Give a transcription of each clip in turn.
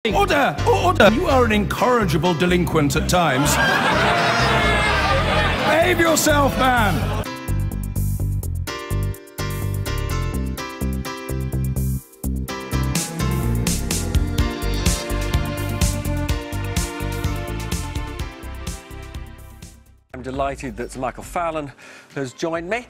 Order! Order! You are an incorrigible delinquent at times. Behave yourself, man! I'm delighted that Sir Michael Fallon has joined me.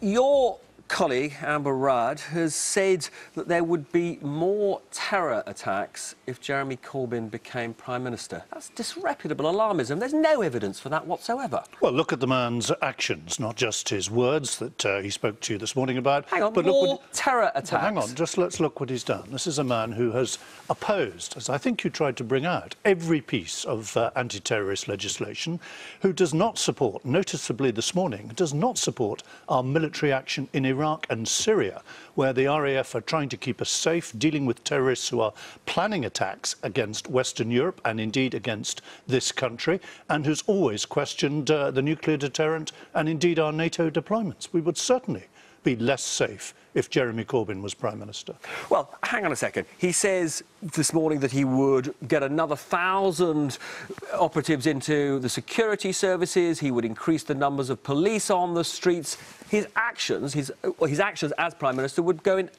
Your colleague, Amber Rudd, has said that there would be more terror attacks if Jeremy Corbyn became Prime Minister. That's disreputable alarmism. There's no evidence for that whatsoever. Well, look at the man's actions, not just his words that he spoke to you this morning about. Hang on, but more look terror attacks. Well, hang on, just let's look what he's done. This is a man who has opposed, as I think you tried to bring out, every piece of anti-terrorist legislation, who does not support, noticeably this morning, does not support our military action in Iraq and Syria, where the RAF are trying to keep us safe, dealing with terrorists who are planning attacks against Western Europe and indeed against this country, and who's always questioned the nuclear deterrent and indeed our NATO deployments. We would certainly be less safe if Jeremy Corbyn was Prime Minister. Well, hang on a second. He says this morning that he would get another 1,000 operatives into the security services. He would increase the numbers of police on the streets. His actions as Prime Minister would go in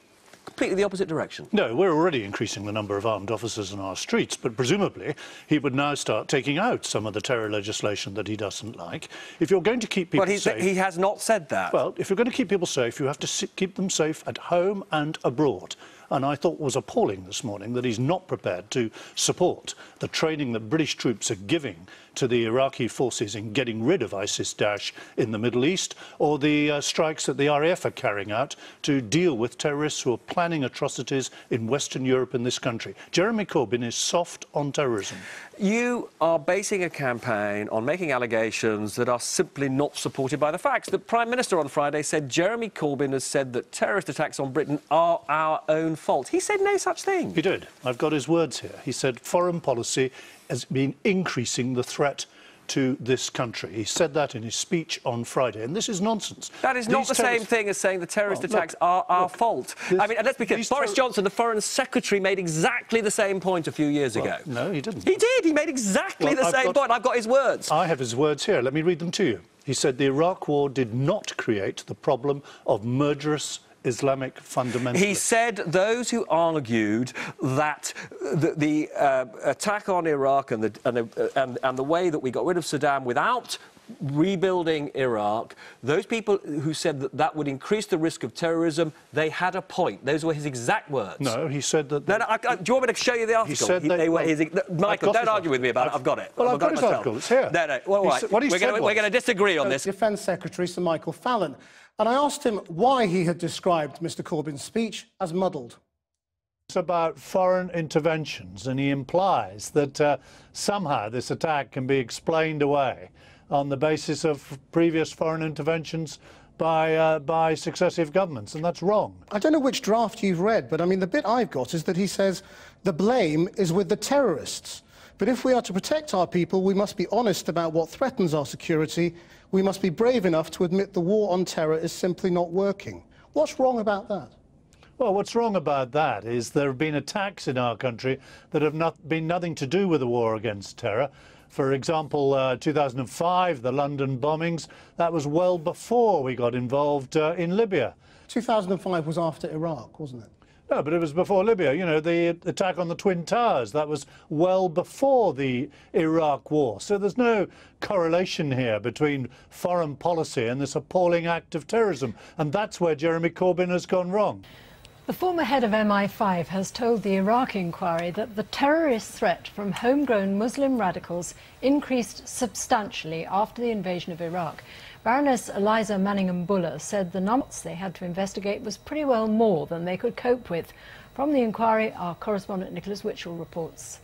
completely the opposite direction. No, we're already increasing the number of armed officers in our streets, but presumably he would now start taking out some of the terror legislation that he doesn't like. If you're going to keep people safe... He has not said that. Well, if you're going to keep people safe, you have to keep them safe at home and abroad. And I thought was appalling this morning that he's not prepared to support the training that British troops are giving to the Iraqi forces in getting rid of ISIS-Daesh in the Middle East, or the strikes that the RAF are carrying out to deal with terrorists who are planning atrocities in Western Europe and this country. Jeremy Corbyn is soft on terrorism. You are basing a campaign on making allegations that are simply not supported by the facts. The Prime Minister on Friday said Jeremy Corbyn has said that terrorist attacks on Britain are our own fault. He said no such thing. He did. I've got his words here. He said foreign policy has been increasing the threat to this country. He said that in his speech on Friday, and this is nonsense. That is not the same thing as saying the terrorist attacks are our fault. I mean, let's be clear, Boris Johnson, the Foreign Secretary, made exactly the same point a few years ago. No, he didn't. He did. He made exactly the same point. I've got his words. I have his words here. Let me read them to you. He said the Iraq War did not create the problem of murderous Islamic fundamentalists. He said those who argued that the attack on Iraq and the way that we got rid of Saddam without rebuilding Iraq, those people who said that that would increase the risk of terrorism, they had a point. Those were his exact words. No, he said that... No, do you want me to show you the article? He said they were his... Michael, don't argue with me about it. I've got it. Well, I've got his article. It's here. No. Well, right. We're going to disagree on this. Defence Secretary Sir Michael Fallon. And I asked him why he had described Mr Corbyn's speech as muddled. It's about foreign interventions, and he implies that somehow this attack can be explained away on the basis of previous foreign interventions by successive governments, and that's wrong. I don't know which draft you've read, but I mean, the bit I've got is that he says the blame is with the terrorists. But if we are to protect our people, we must be honest about what threatens our security. We must be brave enough to admit the war on terror is simply not working. What's wrong about that? Well, what's wrong about that is there have been attacks in our country that have been nothing to do with the war against terror. For example, 2005, the London bombings, that was well before we got involved in Libya. 2005 was after Iraq, wasn't it? No, but it was before Libya. You know, the attack on the Twin Towers, that was well before the Iraq war. So there's no correlation here between foreign policy and this appalling act of terrorism. And that's where Jeremy Corbyn has gone wrong. The former head of MI5 has told the Iraq inquiry that the terrorist threat from homegrown Muslim radicals increased substantially after the invasion of Iraq. Baroness Eliza Manningham-Buller said the numbers they had to investigate was pretty well more than they could cope with. From the inquiry, our correspondent Nicholas Witchell reports.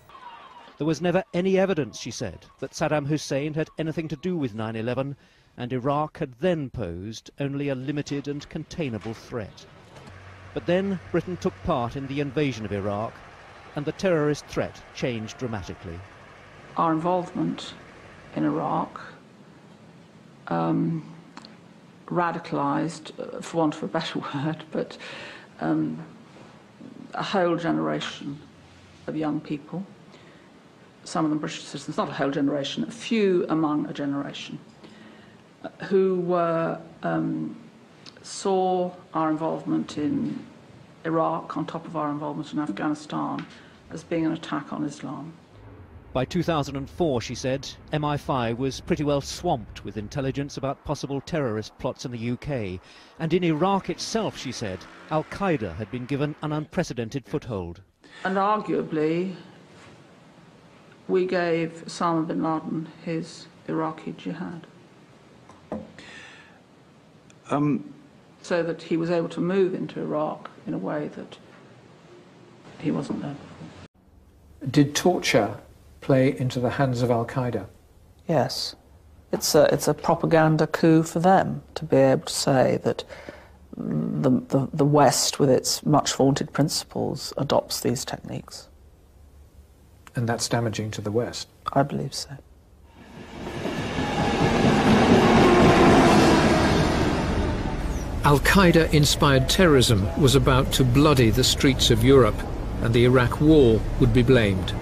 There was never any evidence, she said, that Saddam Hussein had anything to do with 9/11, and Iraq had then posed only a limited and containable threat. But then Britain took part in the invasion of Iraq, and the terrorist threat changed dramatically. Our involvement in Iraq radicalised, for want of a better word, but a whole generation of young people, some of them British citizens, not a whole generation, a few among a generation, who were, saw our involvement in Iraq on top of our involvement in Afghanistan as being an attack on Islam. By 2004, she said, MI5 was pretty well swamped with intelligence about possible terrorist plots in the UK. And in Iraq itself, she said, Al-Qaeda had been given an unprecedented foothold. And arguably, we gave Osama bin Laden his Iraqi jihad. So that he was able to move into Iraq in a way that he wasn't there before. Did torture play into the hands of Al-Qaeda? Yes. It's a propaganda coup for them to be able to say that the West, with its much vaunted principles, adopts these techniques. And that's damaging to the West? I believe so. Al-Qaeda-inspired terrorism was about to bloody the streets of Europe, and the Iraq War would be blamed.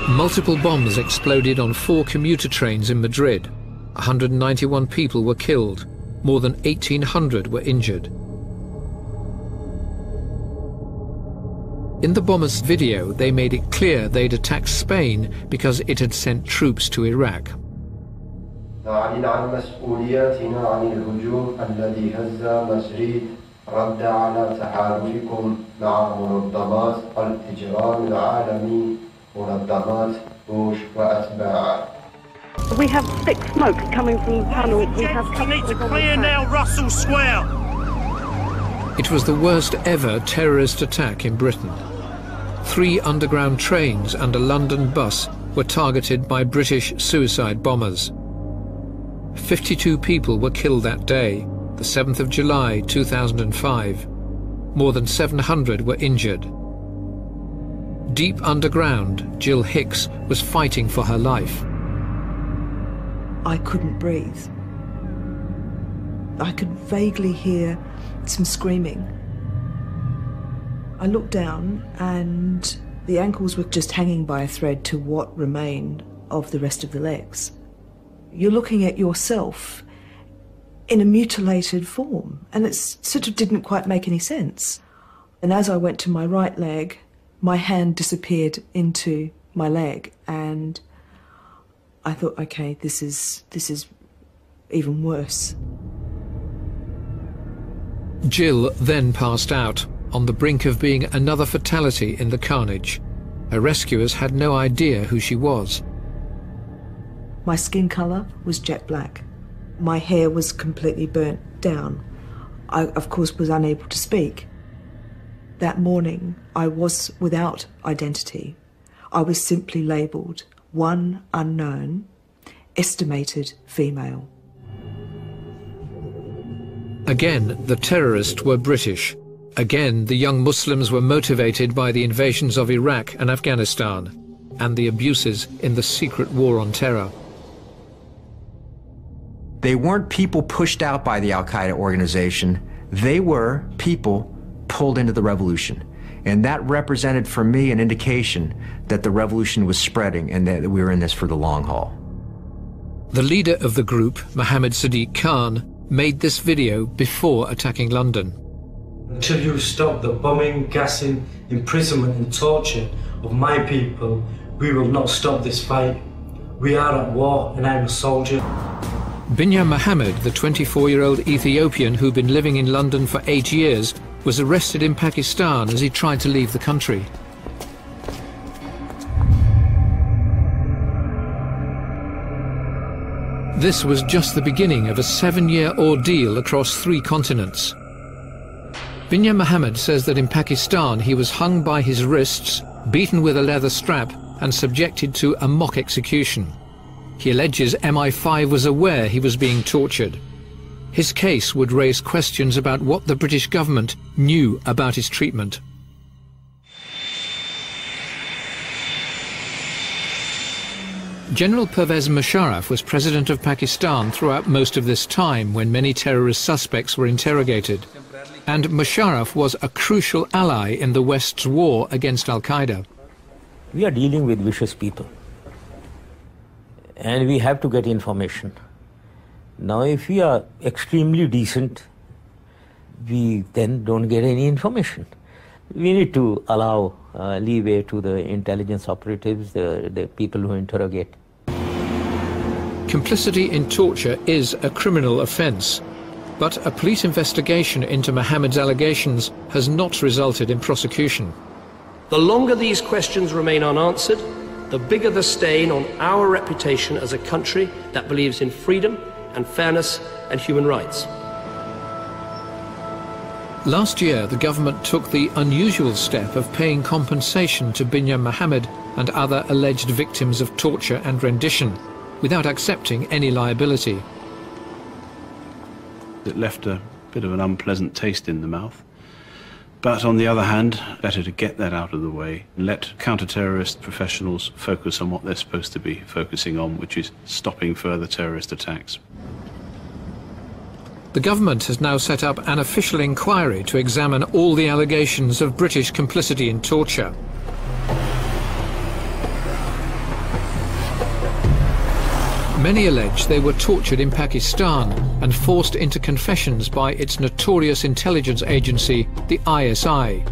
Multiple bombs exploded on 4 commuter trains in Madrid. 191 people were killed. More than 1,800 were injured. In the bombers' video, they made it clear they'd attacked Spain because it had sent troops to Iraq. We have thick smoke coming from the tunnel. We need to clear now Russell Square. It was the worst ever terrorist attack in Britain. 3 underground trains and a London bus were targeted by British suicide bombers. 52 people were killed that day, the 7th of July 2005. More than 700 were injured. Deep underground, Jill Hicks was fighting for her life. I couldn't breathe. I could vaguely hear some screaming. I looked down and the ankles were just hanging by a thread to what remained of the rest of the legs. You're looking at yourself in a mutilated form, and it sort of didn't quite make any sense. And as I went to my right leg, my hand disappeared into my leg, and I thought, okay, this is even worse. Jill then passed out, on the brink of being another fatality in the carnage. Her rescuers had no idea who she was. My skin colour was jet black. My hair was completely burnt down. I, of course, was unable to speak. That morning, I was without identity. I was simply labelled one unknown, estimated female. Again, the terrorists were British. Again, the young Muslims were motivated by the invasions of Iraq and Afghanistan and the abuses in the secret war on terror. They weren't people pushed out by the Al-Qaeda organization. They were people pulled into the revolution. And that represented for me an indication that the revolution was spreading and that we were in this for the long haul. The leader of the group, Mohammed Sadiq Khan, made this video before attacking London. Until you stop the bombing, gassing, imprisonment and torture of my people, we will not stop this fight. We are at war and I'm a soldier. Binyam Mohammed, the 24-year-old Ethiopian who'd been living in London for 8 years, was arrested in Pakistan as he tried to leave the country. This was just the beginning of a 7-year ordeal across 3 continents. Binyam Mohammed says that in Pakistan he was hung by his wrists, beaten with a leather strap and subjected to a mock execution. He alleges MI5 was aware he was being tortured. His case would raise questions about what the British government knew about his treatment. General Pervez Musharraf was president of Pakistan throughout most of this time when many terrorist suspects were interrogated. And Musharraf was a crucial ally in the West's war against Al-Qaeda. We are dealing with vicious people. And we have to get information. Now, if we are extremely decent, we then don't get any information. We need to allow leeway to the intelligence operatives, the people who interrogate. Complicity in torture is a criminal offence, but a police investigation into Mohammed's allegations has not resulted in prosecution. The longer these questions remain unanswered, the bigger the stain on our reputation as a country that believes in freedom and fairness and human rights. Last year, the government took the unusual step of paying compensation to Binyam Mohammed and other alleged victims of torture and rendition, without accepting any liability. It left a bit of an unpleasant taste in the mouth. But on the other hand, better to get that out of the way and let counter-terrorist professionals focus on what they're supposed to be focusing on, which is stopping further terrorist attacks. The government has now set up an official inquiry to examine all the allegations of British complicity in torture. Many allege they were tortured in Pakistan and forced into confessions by its notorious intelligence agency, the ISI.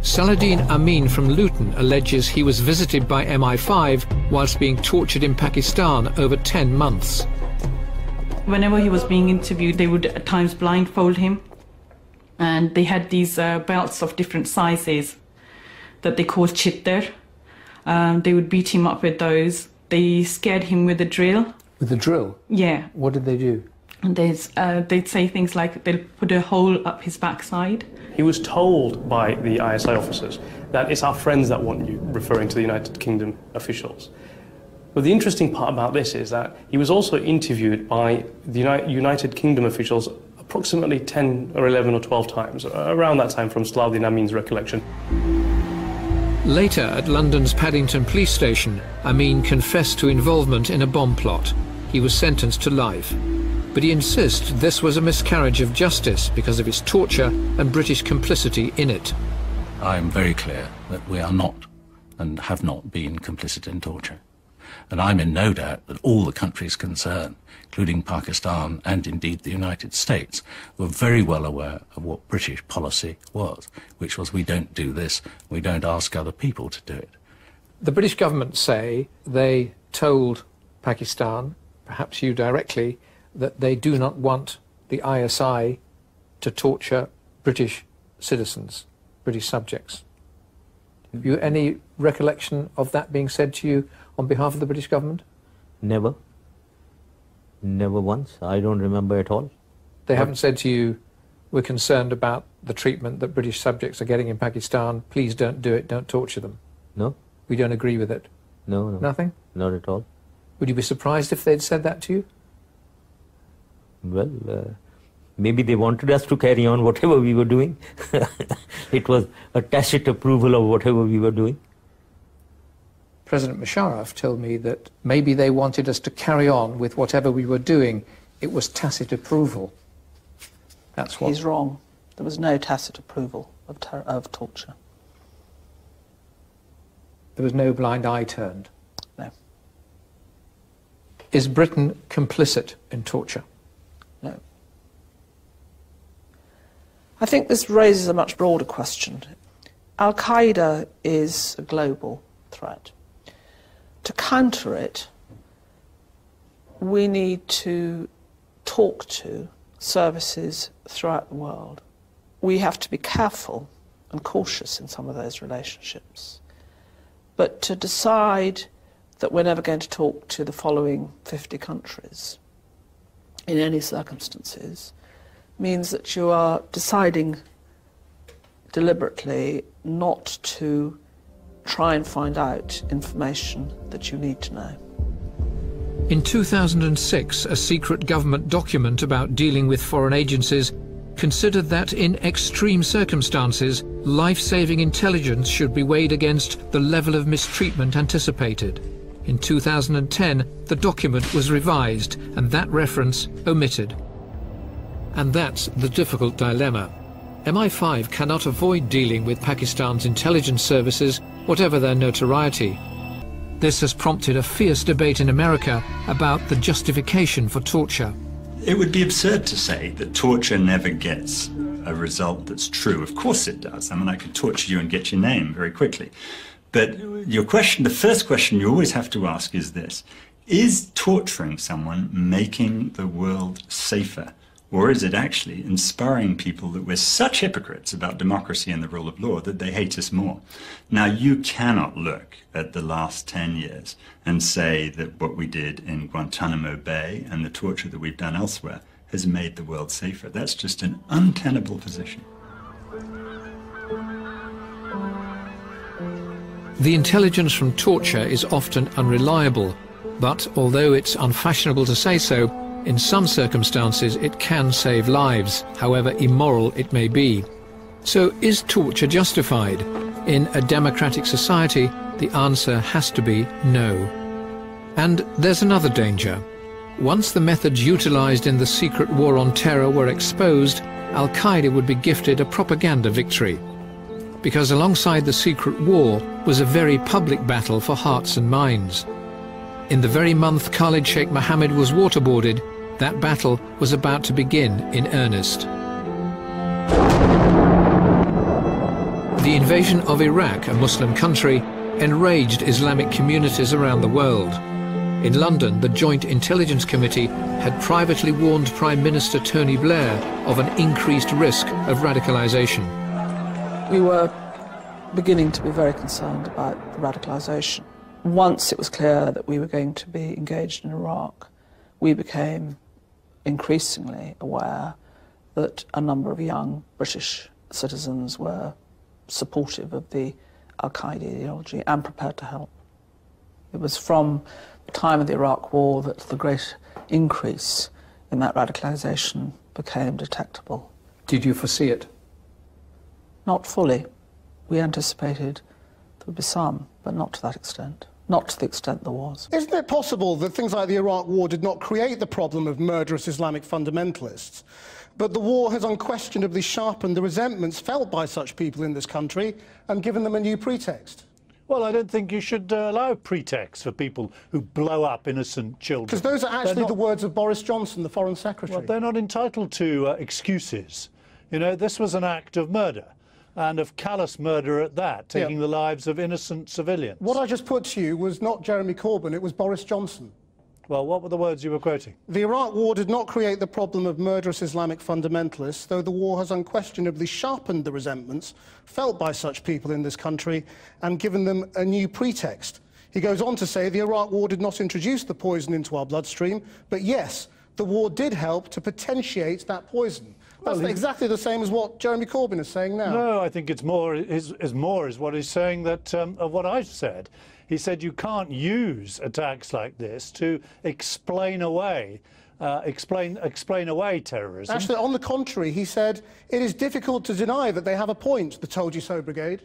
Saladin Amin from Luton alleges he was visited by MI5 whilst being tortured in Pakistan over 10 months. Whenever he was being interviewed, they would at times blindfold him, and they had these belts of different sizes that they called chittar. They would beat him up with those. They scared him with a drill. With a drill? Yeah. What did they do? And they'd say things like they'll put a hole up his backside. He was told by the ISI officers that it's our friends that want you, referring to the United Kingdom officials. But the interesting part about this is that he was also interviewed by the United Kingdom officials approximately 10 or 11 or 12 times, around that time from Saladin Amin's recollection. Later, at London's Paddington police station, Amin confessed to involvement in a bomb plot. He was sentenced to life. But he insists this was a miscarriage of justice because of his torture and British complicity in it. I am very clear that we are not and have not been complicit in torture. And I'm in no doubt that all the countries concerned, including Pakistan and indeed the United States, were very well aware of what British policy was, which was we don't do this, we don't ask other people to do it. The British government say they told Pakistan, perhaps you directly, that they do not want the ISI to torture British citizens, British subjects. Have you any recollection of that being said to you on behalf of the British government? Never. Never once. I don't remember at all. They haven't said to you, we're concerned about the treatment that British subjects are getting in Pakistan, please don't do it, don't torture them? No. We don't agree with it? No, no. Nothing? Not at all. Would you be surprised if they'd said that to you? Well, maybe they wanted us to carry on whatever we were doing. It was a tacit approval of whatever we were doing. President Musharraf told me that maybe they wanted us to carry on with whatever we were doing. It was tacit approval. That's what... He's wrong. There was no tacit approval of torture. There was no blind eye turned? No. Is Britain complicit in torture? No. I think this raises a much broader question. Al-Qaeda is a global threat. To counter it, we need to talk to services throughout the world. We have to be careful and cautious in some of those relationships. But to decide that we're never going to talk to the following 50 countries in any circumstances means that you are deciding deliberately not to try and find out information that you need to know. In 2006, a secret government document about dealing with foreign agencies considered that in extreme circumstances, life-saving intelligence should be weighed against the level of mistreatment anticipated. In 2010, the document was revised and that reference omitted. And that's the difficult dilemma. MI5 cannot avoid dealing with Pakistan's intelligence services, whatever their notoriety. This has prompted a fierce debate in America about the justification for torture. It would be absurd to say that torture never gets a result that's true. Of course it does. I mean, I could torture you and get your name very quickly. But your question, the first question you always have to ask is this: is torturing someone making the world safer? Or is it actually inspiring people that we're such hypocrites about democracy and the rule of law that they hate us more? Now, you cannot look at the last 10 years and say that what we did in Guantanamo Bay and the torture that we've done elsewhere has made the world safer. That's just an untenable position. The intelligence from torture is often unreliable, but although it's unfashionable to say so, in some circumstances it can save lives, however immoral it may be. So is torture justified? In a democratic society, the answer has to be no. And there's another danger. Once the methods utilized in the secret war on terror were exposed, Al-Qaeda would be gifted a propaganda victory. Because alongside the secret war was a very public battle for hearts and minds. In the very month Khalid Sheikh Mohammed was waterboarded, that battle was about to begin in earnest. The invasion of Iraq, a Muslim country, enraged Islamic communities around the world. In London, the Joint Intelligence Committee had privately warned Prime Minister Tony Blair of an increased risk of radicalisation. We were beginning to be very concerned about radicalisation. Once it was clear that we were going to be engaged in Iraq, we became increasingly aware that a number of young British citizens were supportive of the Al-Qaeda ideology and prepared to help. It was from the time of the Iraq War that the great increase in that radicalisation became detectable. Did you foresee it? Not fully. We anticipated there would be some, but not to that extent. Not to the extent there was. Isn't it possible that things like the Iraq War did not create the problem of murderous Islamic fundamentalists, but the war has unquestionably sharpened the resentments felt by such people in this country and given them a new pretext? Well, I don't think you should allow pretexts for people who blow up innocent children. Because those are actually the words of Boris Johnson, the Foreign Secretary. Well, they're not entitled to excuses. You know, this was an act of murder, and of callous murder at that, taking the lives of innocent civilians. What I just put to you was not Jeremy Corbyn, it was Boris Johnson. Well, what were the words you were quoting? The Iraq War did not create the problem of murderous Islamic fundamentalists, though the war has unquestionably sharpened the resentments felt by such people in this country and given them a new pretext. He goes on to say the Iraq War did not introduce the poison into our bloodstream, but yes, the war did help to potentiate that poison. That's exactly the same as what Jeremy Corbyn is saying now. No, I think it's more is what he's saying that of what I've said. He said you can't use attacks like this to explain away terrorism. Actually, on the contrary, he said it is difficult to deny that they have a point, the Told You So Brigade.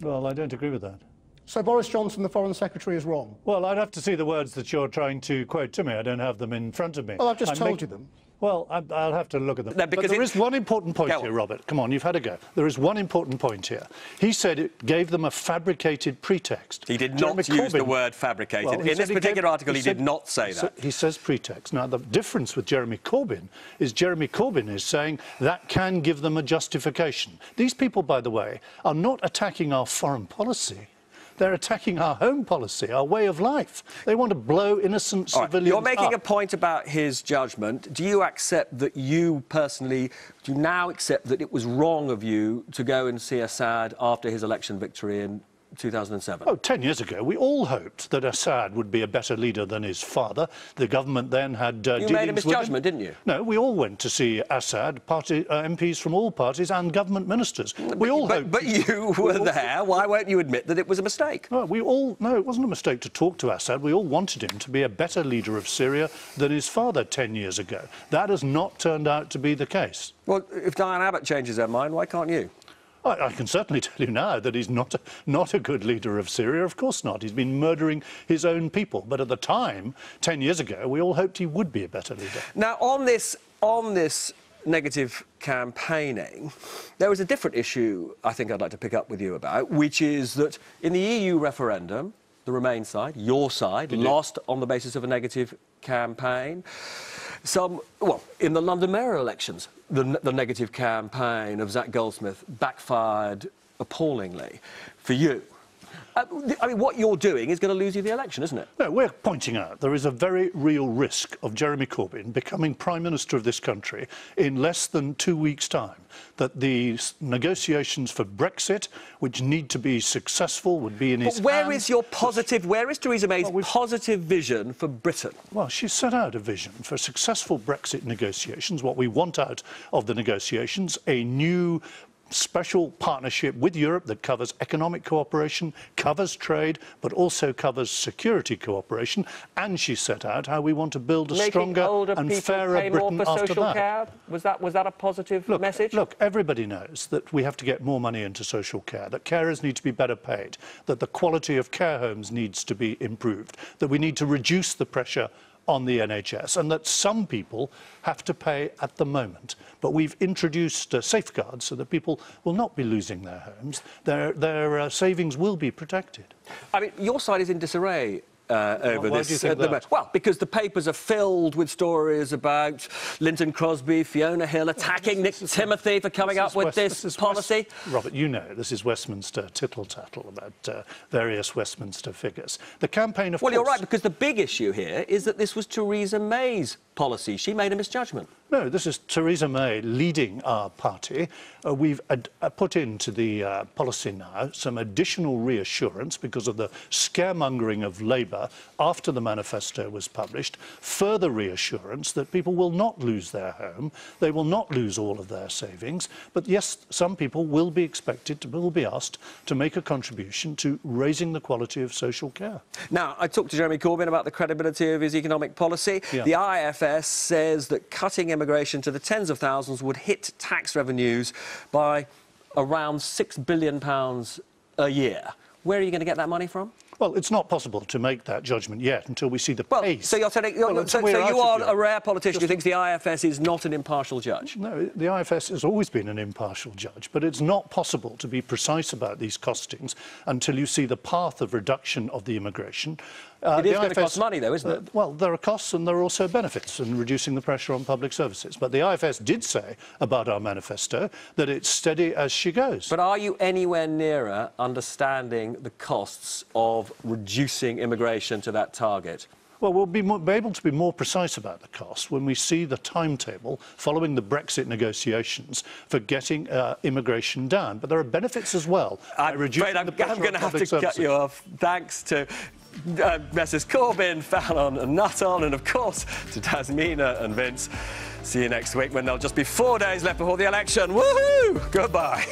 Well, I don't agree with that. So Boris Johnson, the Foreign Secretary, is wrong? Well, I'd have to see the words that you're trying to quote to me. I don't have them in front of me. Well, I've just told you them. Well, I'll have to look at them. No, but there is one important point here, Robert. Come on, you've had a go. There is one important point here. He said it gave them a fabricated pretext. He did not use the word fabricated. Well, in this particular article, he did not say that. He says pretext. Now, the difference with Jeremy Corbyn is saying that can give them a justification. These people, by the way, are not attacking our foreign policy. They're attacking our home policy, our way of life. They want to blow innocent civilians You're making up. a point about his judgment. Do you accept that you personally, do you now accept that it was wrong of you to go and see Assad after his election victory in 2007? Oh, 10 years ago, we all hoped that Assad would be a better leader than his father. The government then had You made a misjudgment, didn't you? No, we all went to see Assad, MPs from all parties and government ministers. We all hoped... But you were there. Why won't you admit that it was a mistake? No, it wasn't a mistake to talk to Assad. We all wanted him to be a better leader of Syria than his father 10 years ago. That has not turned out to be the case. Well, if Diane Abbott changes her mind, why can't you? I can certainly tell you now that he's not a good leader of Syria. Of course not. He's been murdering his own people. But at the time, 10 years ago, we all hoped he would be a better leader. Now, on this negative campaigning, there was a different issue I think I'd like to pick up with you about, which is that in the EU referendum, the Remain side, your side, lost on the basis of a negative campaign. In the London mayoral elections, the negative campaign of Zach Goldsmith backfired appallingly for you. I mean, what you're doing is going to lose you the election, isn't it? No, we're pointing out there is a very real risk of Jeremy Corbyn becoming Prime Minister of this country in less than 2 weeks' time. That the negotiations for Brexit, which need to be successful, would be in his hands. But where is Theresa May's positive vision for Britain? Well, she set out a vision for successful Brexit negotiations, what we want out of the negotiations, a new special partnership with Europe that covers economic cooperation, covers trade, but also covers security cooperation. And she set out how we want to build a stronger and fairer Britain after that. Care? Was that a positive message? Look, everybody knows that we have to get more money into social care, that carers need to be better paid, that the quality of care homes needs to be improved, that we need to reduce the pressure on the NHS, and that some people have to pay at the moment. But we've introduced safeguards so that people will not be losing their homes. Their savings will be protected. I mean, your side is in disarray over why this. Do you think that? Well, because the papers are filled with stories about Linton Crosby, Fiona Hill attacking Nick Timothy for coming up with this policy. Robert, you know this is Westminster tittle-tattle about various Westminster figures. The campaign, of course... Well, you're right, because the big issue here is that this was Theresa May's policy. She made a misjudgment. No, this is Theresa May leading our party. We've put into the policy now some additional reassurance because of the scaremongering of Labour after the manifesto was published, further reassurance that people will not lose their home, they will not lose all of their savings, but yes, some people will be asked to make a contribution to raising the quality of social care. Now, I talked to Jeremy Corbyn about the credibility of his economic policy. Yeah. The IFS says that cutting immigration to the tens of thousands would hit tax revenues by around £6 billion a year. Where are you going to get that money from? Well, it's not possible to make that judgment yet until we see the pace. So you're saying, you are a rare politician who thinks the IFS is not an impartial judge? No, the IFS has always been an impartial judge, but it's not possible to be precise about these costings until you see the path of reduction of the immigration. It is going to cost money, though, isn't it? Well, there are costs and there are also benefits in reducing the pressure on public services. But the IFS did say about our manifesto that it's steady as she goes. But are you anywhere nearer understanding the costs of reducing immigration to that target? Well, we'll be able to be more precise about the cost when we see the timetable following the Brexit negotiations for getting immigration down. But there are benefits as well. I'm going to have to cut you off. Thanks to Messrs Corbyn, Fallon and Nuttall, and of course to Tasmina and Vince. See you next week when there'll just be 4 days left before the election. Woohoo! Goodbye.